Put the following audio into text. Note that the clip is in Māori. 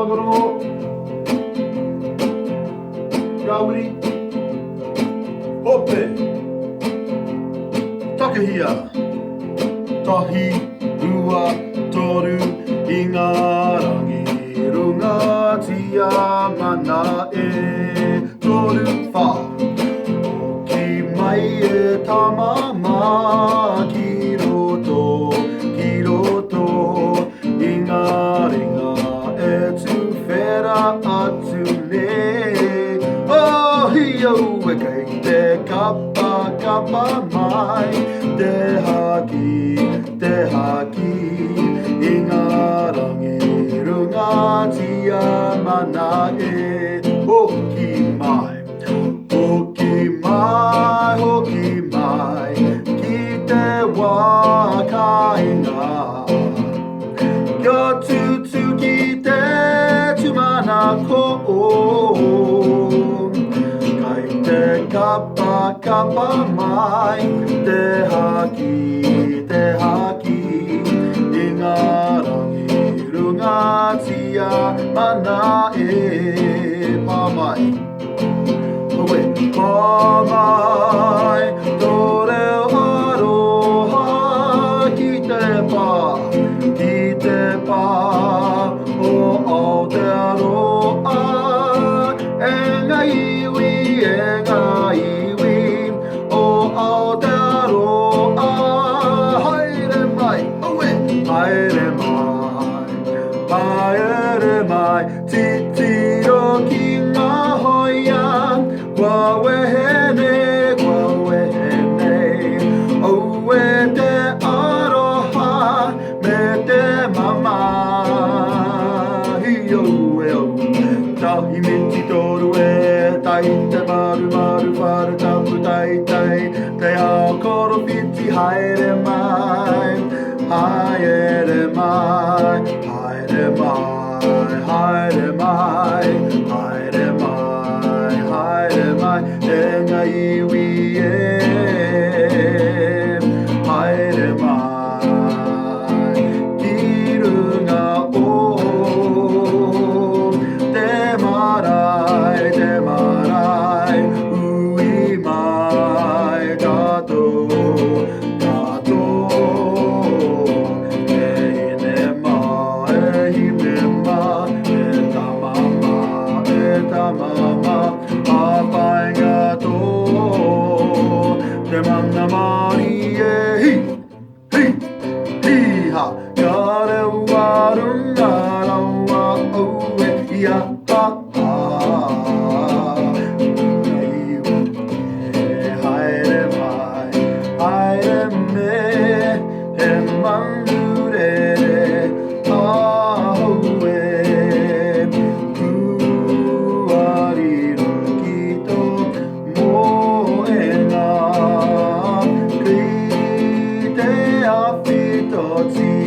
Pagano Gauri Hope Takahia Tahi Rua Toru Ingarangi Runga Tia Mana E Toru Fa Oki Mai E Tamama Kiroto Ingaringa E Tu Fera Atune Oh Hio Weke Te Kappa Mai Te haki Ingarangi Runga Tia Mana E Hoki mai Ki te waka inga Kia tutu ki te tumana ko Kai te kappa mai Te haki Ingarangi runga tia mana e pamai Pamai tore aroha ki te pa o Aotearoa enga iwi o Aotearoa haere mai titiro ki ngā hoia Wawehene Oe te aroha me te mama Hio Tahi miti toru e Tai te maru wharu tapu tai Te ao koro piti haere mai Enga iwi haere mai Ki runga o Te marai Ui mai tato Tamama Apainga to Te mana mari e hi ha Kare warunga rawa oe ia ha Haere me he mandure Ti